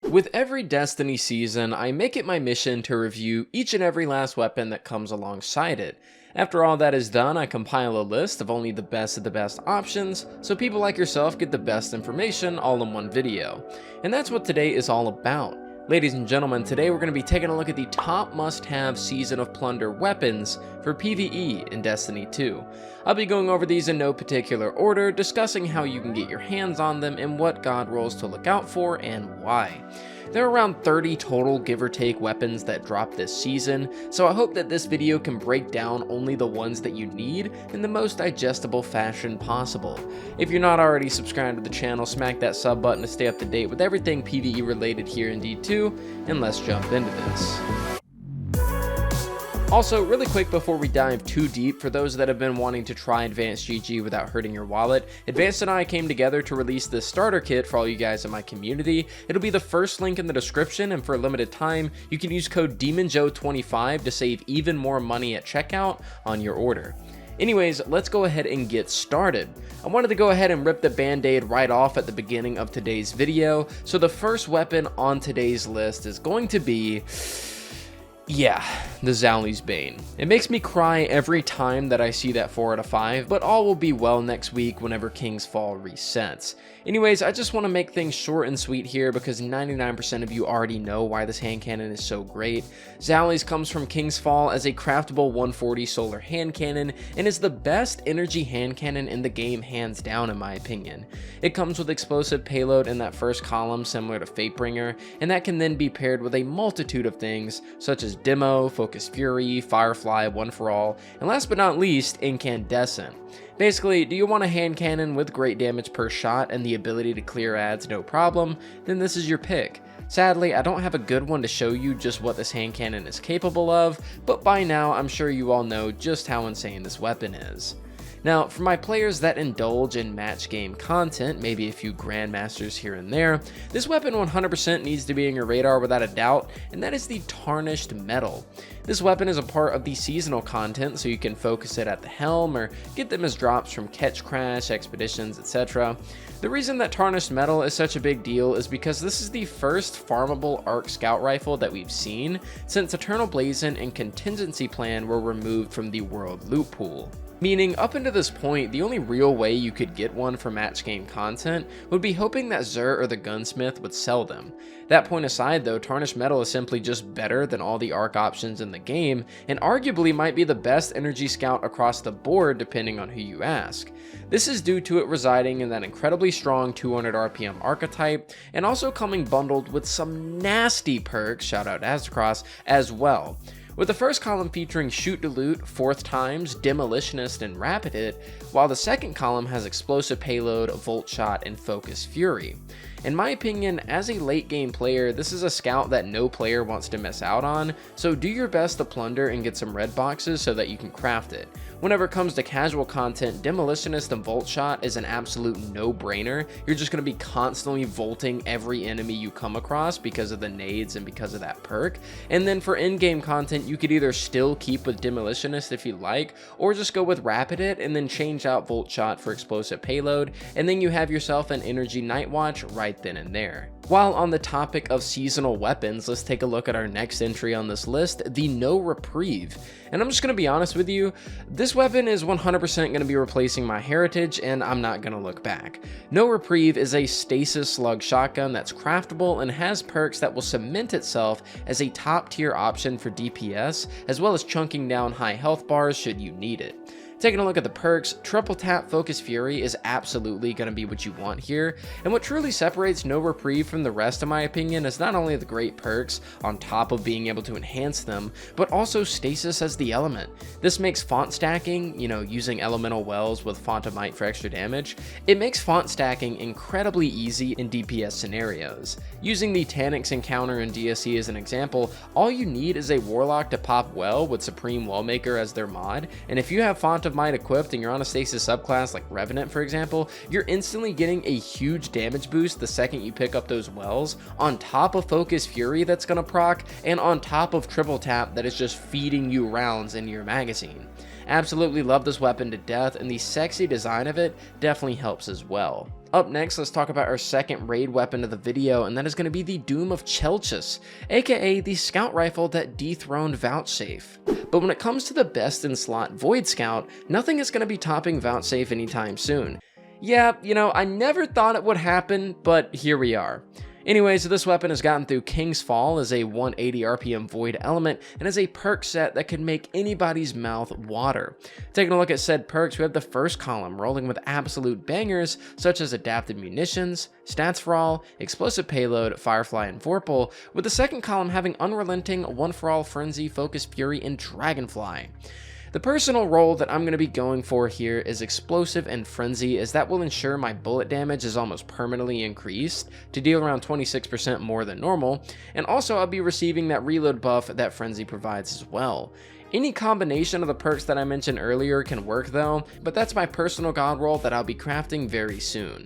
With every Destiny season, I make it my mission to review each and every last weapon that comes alongside it. After all that is done, I compile a list of only the best of the best options, so people like yourself get the best information all in one video. And that's what today is all about. Ladies and gentlemen, today we're going to be taking a look at the top must-have Season of Plunder weapons for PvE in Destiny 2. I'll be going over these in no particular order, discussing how you can get your hands on them and what god rolls to look out for and why. There are around 30 total give or take weapons that drop this season, so I hope that this video can break down only the ones that you need in the most digestible fashion possible. If you're not already subscribed to the channel, smack that sub button to stay up to date with everything PvE related here in D2, and let's jump into this. Also, really quick before we dive too deep, for those that have been wanting to try Advanced GG without hurting your wallet, Advanced and I came together to release this starter kit for all you guys in my community. It'll be the first link in the description, and for a limited time, you can use code demonjoe25 to save even more money at checkout on your order. Anyways, let's go ahead and get started. I wanted to go ahead and rip the band-aid right off at the beginning of today's video, so the first weapon on today's list is going to be... yeah, the ZAOULI'S BANE. It makes me cry every time that I see that 4 out of 5, but all will be well next week whenever 𝗁𝗄'𝗏 resets. Anyways, I just want to make things short and sweet here because 99% of you already know why this hand cannon is so great. ZAOULI'S comes from 𝗁𝗄'𝗏 as a craftable 140 solar hand cannon and is the best energy hand cannon in the game hands down in my opinion. It comes with explosive payload in that first column similar to 𝗕𝗵𝗱𝗄, and that can then be paired with a multitude of things such as Demo, Focus Fury, Firefly, One for All, and last but not least, Incandescent. Basically, do you want a hand cannon with great damage per shot and the ability to clear ads no problem, then this is your pick. Sadly, I don't have a good one to show you just what this hand cannon is capable of, but by now I'm sure you all know just how insane this weapon is. Now, for my players that indulge in match game content, maybe a few grandmasters here and there, this weapon 100% needs to be in your radar without a doubt, and that is the Tarnished METTLE. This weapon is a part of the seasonal content, so you can focus it at the helm or get them as drops from Catch Crash, expeditions, etc. The reason that Tarnished METTLE is such a big deal is because this is the first farmable ARC scout rifle that we've seen since 𝗏𝗏𝗄𝗏 and Contingency Plan were removed from the world loot pool. Meaning, up until this point, the only real way you could get one for match game content would be hoping that 𝗔𝗗𝗩 or the gunsmith would sell them. That point aside though, Tarnished METTLE is simply just better than all the ARC options in the game, and arguably might be the best energy scout across the board depending on who you ask. This is due to it residing in that incredibly strong 200 RPM archetype, and also coming bundled with some nasty perks, shout out 𝗏𝗏𝗄𝗏, as well. With the first column featuring Shoot to Loot, 4th Times, Demolitionist, and Rapid Hit, while the second column has Explosive Payload, Volt Shot, and Focus Fury. In my opinion, as a late game player, this is a scout that no player wants to miss out on, so do your best to plunder and get some red boxes so that you can craft it. Whenever it comes to casual content, Demolitionist and Volt Shot is an absolute no-brainer. You're just going to be constantly volting every enemy you come across because of the nades and because of that perk. And then for in-game content, you could either still keep with Demolitionist if you like, or just go with Rapid Hit and then change out Volt Shot for Explosive Payload, and then you have yourself an Energy Night Watch right then and there. While on the topic of seasonal weapons, let's take a look at our next entry on this list, the 𝗏𝗏𝗏𝗏. And I'm just going to be honest with you, this weapon is 100% going to be replacing my Heritage, and I'm not going to look back. 𝗏𝗏𝗏𝗏 is a stasis slug shotgun that's craftable and has perks that will cement itself as a top tier option for DPS, as well as chunking down high health bars should you need it. Taking a look at the perks, triple tap Focus Fury is absolutely going to be what you want here, and what truly separates 𝗏𝗏𝗏𝗏 from the rest in my opinion is not only the great perks on top of being able to enhance them, but also stasis as the element. This makes font stacking, using elemental wells with 𝗏𝗏𝗏𝗏 for extra damage, it makes font stacking incredibly easy in DPS scenarios. Using the Taniks encounter in DSC as an example, all you need is a Warlock to pop well with Supreme Wellmaker as their mod, and if you have 𝗏𝗏𝗏𝗏 equipped and you're on a stasis subclass like Revenant for example, you're instantly getting a huge damage boost the second you pick up those wells, on top of Focus Fury that's gonna proc, and on top of triple tap that is just feeding you rounds into your magazine. Absolutely love this weapon to death, and the sexy design of it definitely helps as well. Up next, let's talk about our second raid weapon of the video, and that is going to be the Doom of CHELCHIS, aka the scout rifle that dethroned 𝗷𝗡𝗡𝗍. But when it comes to the best in slot Void Scout, nothing is going to be topping 𝗷𝗡𝗡𝗍 anytime soon. Yeah, you know, I never thought it would happen, but here we are. Anyways, this weapon has gotten through King's Fall as a 180 RPM Void element and is a perk set that could make anybody's mouth water. Taking a look at said perks, we have the first column rolling with absolute bangers such as Adapted Munitions, Stats for All, Explosive Payload, Firefly, and 𝗿𝗄𝗡, with the second column having Unrelenting, One for All, Frenzy, Focus Fury, and Dragonfly. The personal role that I'm going to be going for here is Explosive and Frenzy, as that will ensure my bullet damage is almost permanently increased to deal around 26% more than normal, and also I'll be receiving that reload buff that Frenzy provides as well. Any combination of the perks that I mentioned earlier can work though, but that's my personal god roll that I'll be crafting very soon.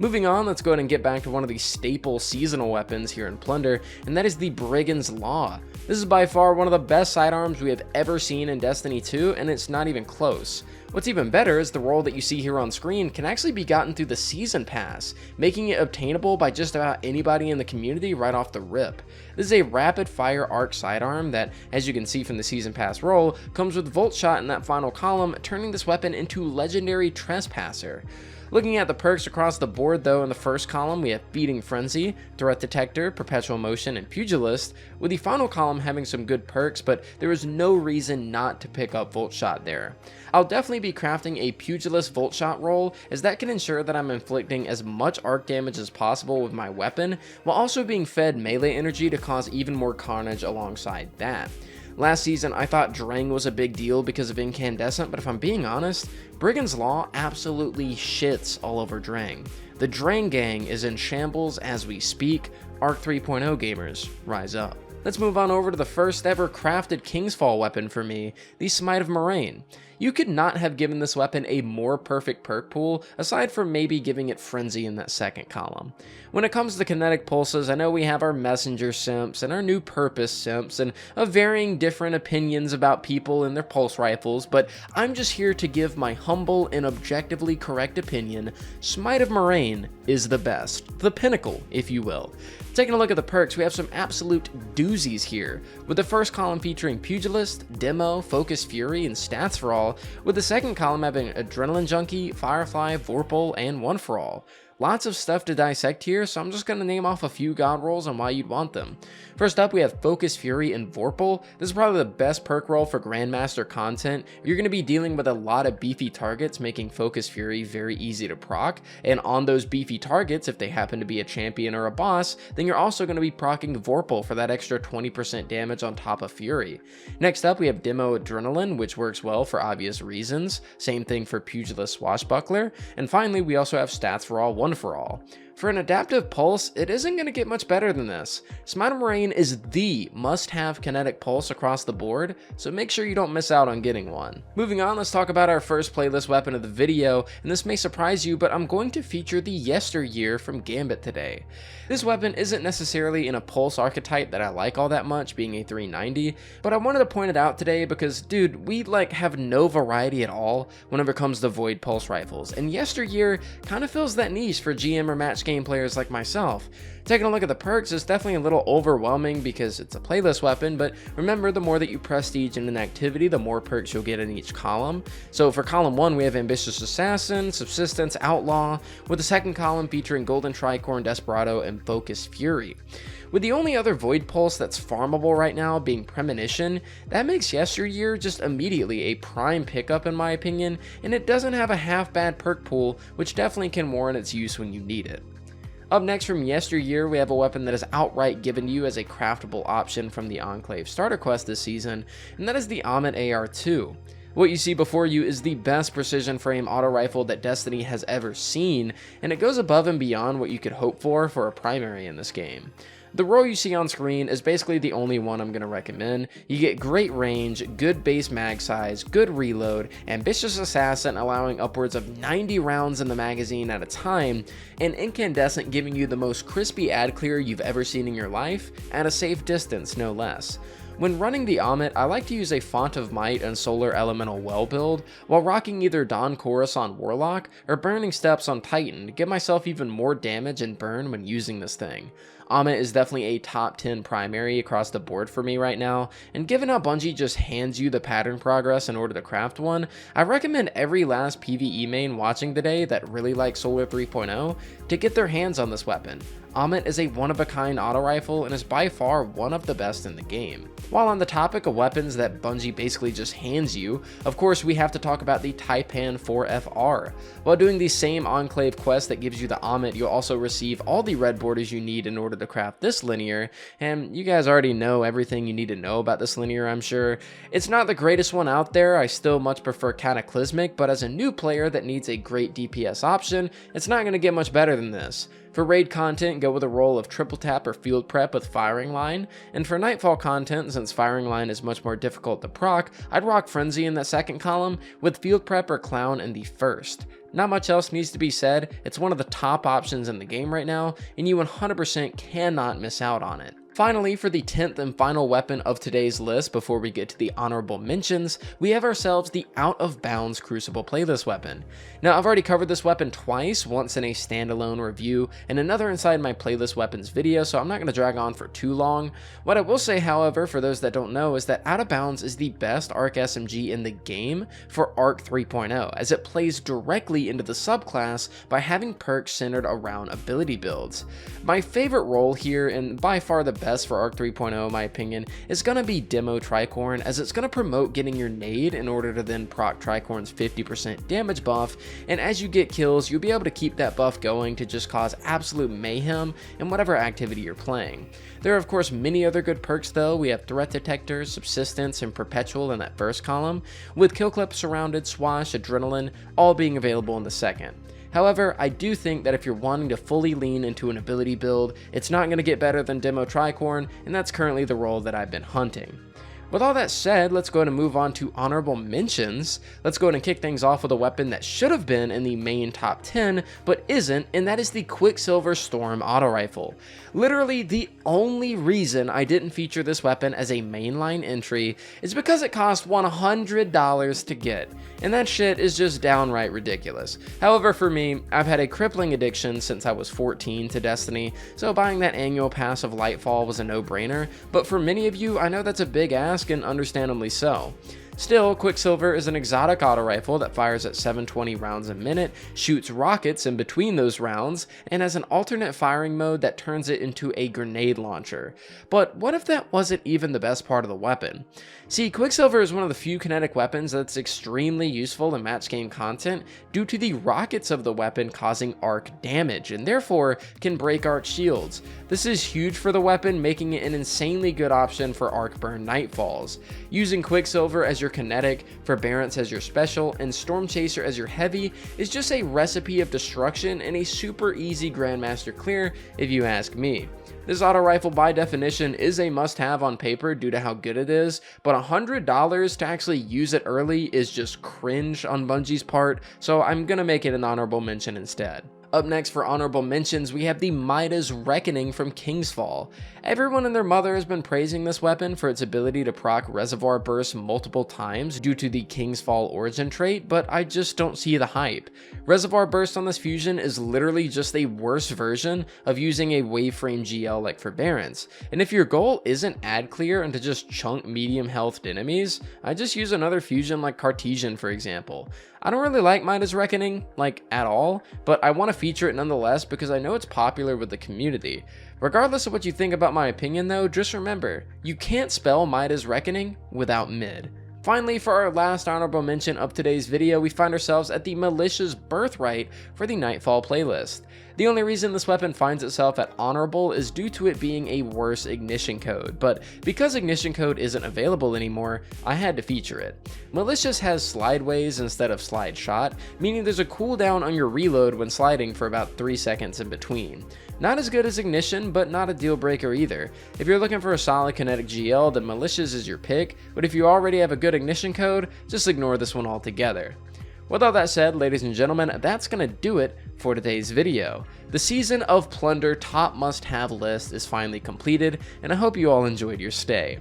Moving on, let's go ahead and get back to one of the staple seasonal weapons here in Plunder, and that is the Brigand's Law. This is by far one of the best sidearms we have ever seen in Destiny 2, and it's not even close. What's even better is the role that you see here on screen can actually be gotten through the Season Pass, making it obtainable by just about anybody in the community right off the rip. This is a rapid fire arc sidearm that, as you can see from the Season Pass role, comes with Volt Shot in that final column, turning this weapon into Legendary Trespasser. Looking at the perks across the board though, in the first column we have Feeding Frenzy, Threat Detector, Perpetual Motion, and Pugilist, with the final column having some good perks, but there is no reason not to pick up Volt Shot there. I'll definitely be crafting a Pugilist Volt Shot roll, as that can ensure that I'm inflicting as much arc damage as possible with my weapon, while also being fed melee energy to cause even more carnage alongside that. Last season, I thought Drang was a big deal because of Incandescent, but if I'm being honest, Brigand's Law absolutely shits all over Drang. The Drang gang is in shambles as we speak. Arc 3.0 gamers, rise up. Let's move on over to the first ever crafted King's Fall weapon for me, the Smite of MERAIN. You could not have given this weapon a more perfect perk pool, aside from maybe giving it Frenzy in that second column. When it comes to kinetic pulses, I know we have our messenger simps and our new purpose simps and of varying different opinions about people and their pulse rifles, but I'm just here to give my humble and objectively correct opinion. Smite of MERAIN is the best, the pinnacle, if you will. Taking a look at the perks, we have some absolute doozies here, with the first column featuring Pugilist, Demo, Focus Fury, and Stats for All, with the second column having Adrenaline Junkie, Firefly, 𝗿𝗄𝗡, and One for All. Lots of stuff to dissect here, so I'm just going to name off a few god rolls and why you'd want them. First up, we have Focus Fury and 𝗿𝗄𝗡. This is probably the best perk roll for Grandmaster content. You're going to be dealing with a lot of beefy targets, making Focus Fury very easy to proc, and on those beefy targets, if they happen to be a champion or a boss, then you're also going to be proccing 𝗿𝗄𝗡 for that extra 20% damage on top of Fury. Next up, we have Demo Adrenaline, which works well for obvious reasons. Same thing for Pugilist Swashbuckler. And finally, we also have Stats for All, One for All. For an adaptive pulse, it isn't going to get much better than this. Smite of MERAIN is the must-have kinetic pulse across the board, so make sure you don't miss out on getting one. Moving on, let's talk about our first playlist weapon of the video, and this may surprise you, but I'm going to feature the YESTERYEAR from Gambit today. This weapon isn't necessarily in a pulse archetype that I like all that much, being a 390, but I wanted to point it out today because, dude, we have no variety at all whenever it comes to Void pulse rifles, and YESTERYEAR kind of fills that niche for GM or match game players like myself. Taking a look at the perks is definitely a little overwhelming because it's a playlist weapon, but remember, the more that you prestige in an activity, the more perks you'll get in each column. So for column 1, we have Ambitious Assassin, Subsistence, Outlaw, with the second column featuring Golden Tricorn, Desperado, and Focus Fury. With the only other Void Pulse that's farmable right now being Premonition, that makes YESTERYEAR just immediately a prime pickup in my opinion, and it doesn't have a half bad perk pool, which definitely can warrant its use when you need it. Up next from YESTERYEAR, we have a weapon that is outright given to you as a craftable option from the Enclave starter quest this season, and that is the AMMIT AR2. What you see before you is the best precision frame auto rifle that Destiny has ever seen, and it goes above and beyond what you could hope for a primary in this game. The roll you see on screen is basically the only one I'm going to recommend. You get great range, good base mag size, good reload, Ambitious Assassin allowing upwards of 90 rounds in the magazine at a time, and Incandescent giving you the most crispy ad clear you've ever seen in your life, at a safe distance no less. When running the AMMIT, I like to use a Font of Might and Solar Elemental Well build, while rocking either Dawn Chorus on Warlock or Burning Steps on Titan to give myself even more damage and burn when using this thing. AMMIT is definitely a top 10 primary across the board for me right now, and given how Bungie just hands you the pattern progress in order to craft one, I recommend every last PvE main watching today that really likes Solar 3.0 to get their hands on this weapon. AMMIT is a one-of-a-kind auto rifle and is by far one of the best in the game. While on the topic of weapons that Bungie basically just hands you, of course we have to talk about the Taipan 4FR. While doing the same Enclave quest that gives you the AMMIT, you'll also receive all the red borders you need in order to craft this linear, and you guys already know everything you need to know about this linear, I'm sure. It's not the greatest one out there, I still much prefer Cataclysmic, but as a new player that needs a great DPS option, it's not going to get much better than this. For raid content, go with a roll of triple tap or field prep with firing line, and for nightfall content, since firing line is much more difficult to proc, I'd rock frenzy in that second column with field prep or clown in the first. Not much else needs to be said, it's one of the top options in the game right now, and you 100% cannot miss out on it. Finally, for the 10th and final weapon of today's list before we get to the honorable mentions, we have ourselves the Out of Bounds Crucible playlist weapon. Now, I've already covered this weapon twice, once in a standalone review and another inside my playlist weapons video, so I'm not going to drag on for too long. What I will say, however, for those that don't know, is that Out of Bounds is the best ARC SMG in the game for ARC 3.0, as it plays directly into the subclass by having perks centered around ability builds. My favorite role here, and by far the best for ARC 3.0 in my opinion, is going to be 𝗵𝗡𝗏, as it's going to promote getting your nade in order to then proc Tricorn's 50% damage buff, and as you get kills, you'll be able to keep that buff going to just cause absolute mayhem in whatever activity you're playing. There are of course many other good perks though. We have Threat Detector, Subsistence, and Perpetual in that first column, with Kill Clip, Surrounded, Swash, Adrenaline all being available in the second. However, I do think that if you're wanting to fully lean into an ability build, it's not going to get better than 𝗵𝗡𝗏, and that's currently the role that I've been hunting. With all that said, let's go ahead and move on to honorable mentions. Let's go ahead and kick things off with a weapon that should have been in the main top 10, but isn't, and that is the Quicksilver Storm Auto Rifle. Literally, the only reason I didn't feature this weapon as a mainline entry is because it cost $100 to get, and that shit is just downright ridiculous. However, for me, I've had a crippling addiction since I was 14 to Destiny, so buying that annual pass of Lightfall was a no-brainer, but for many of you, I know that's a big ask, and understandably so. Still, Quicksilver is an exotic auto rifle that fires at 720 rounds a minute, shoots rockets in between those rounds, and has an alternate firing mode that turns it into a grenade launcher. But what if that wasn't even the best part of the weapon? See, Quicksilver is one of the few kinetic weapons that's extremely useful in match game content due to the rockets of the weapon causing arc damage, and therefore can break arc shields. This is huge for the weapon, making it an insanely good option for arc burn nightfalls. Using Quicksilver as your kinetic, Forbearance as your special, and Storm Chaser as your heavy is just a recipe of destruction and a super easy Grandmaster clear if you ask me. This auto rifle by definition is a must-have on paper due to how good it is, but $100 to actually use it early is just cringe on Bungie's part, so I'm gonna make it an honorable mention instead. Up next for honorable mentions, we have the Midas Reckoning from 𝗁𝗄𝗄𝗏. Everyone and their mother has been praising this weapon for its ability to proc Reservoir Burst multiple times due to the 𝗁𝗄𝗏 origin trait, but I just don't see the hype. Reservoir Burst on this fusion is literally just a worse version of using a Waveframe GL like Forbearance, and if your goal isn't ad clear and to just chunk medium healthed enemies, I just use another fusion like Cartesian for example. I don't really like Midas Reckoning, like at all, but I want to feature it nonetheless because I know it's popular with the community. Regardless of what you think about my opinion though, just remember, you can't spell Midas Reckoning without mid. Finally, for our last honorable mention of today's video, we find ourselves at the Militia's Birthright for the Nightfall playlist. The only reason this weapon finds itself at honorable is due to it being a worse ignition code, but because ignition code isn't available anymore, I had to feature it. Militia's has slideways instead of slide shot, meaning there's a cooldown on your reload when sliding for about 3 seconds in between. Not as good as ignition, but not a deal breaker either. If you're looking for a solid kinetic GL, then Militia's is your pick, but if you already have a good ignition code, just ignore this one altogether. With all that said, ladies and gentlemen, that's gonna do it for today's video. The season of Plunder top must-have list is finally completed, and I hope you all enjoyed your stay.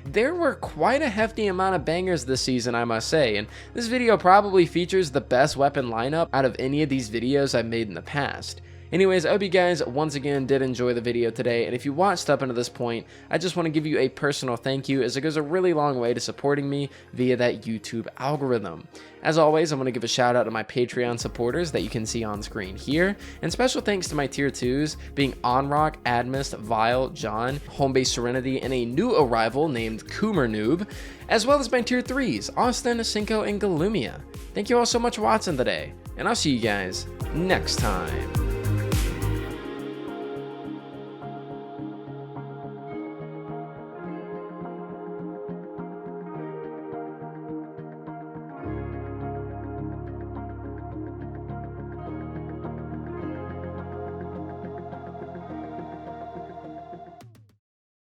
there were quite a hefty amount of bangers this season, I must say, and this video probably features the best weapon lineup out of any of these videos I've made in the past. Anyways, I hope you guys once again did enjoy the video today, and if you watched up into this point, I just want to give you a personal thank you, as it goes a really long way to supporting me via that YouTube algorithm. As always, I'm going to give a shout out to my Patreon supporters that you can see on screen here, and special thanks to my tier 2s being OnRock, Admist, Vile, John, Homebase Serenity, and a new arrival named Coomer as well as my tier 3s, Austin, 𝘁𝗂'𝗿𝗄, and 𝗔𝗵𝗄. Thank you all so much for watching today, and I'll see you guys next time.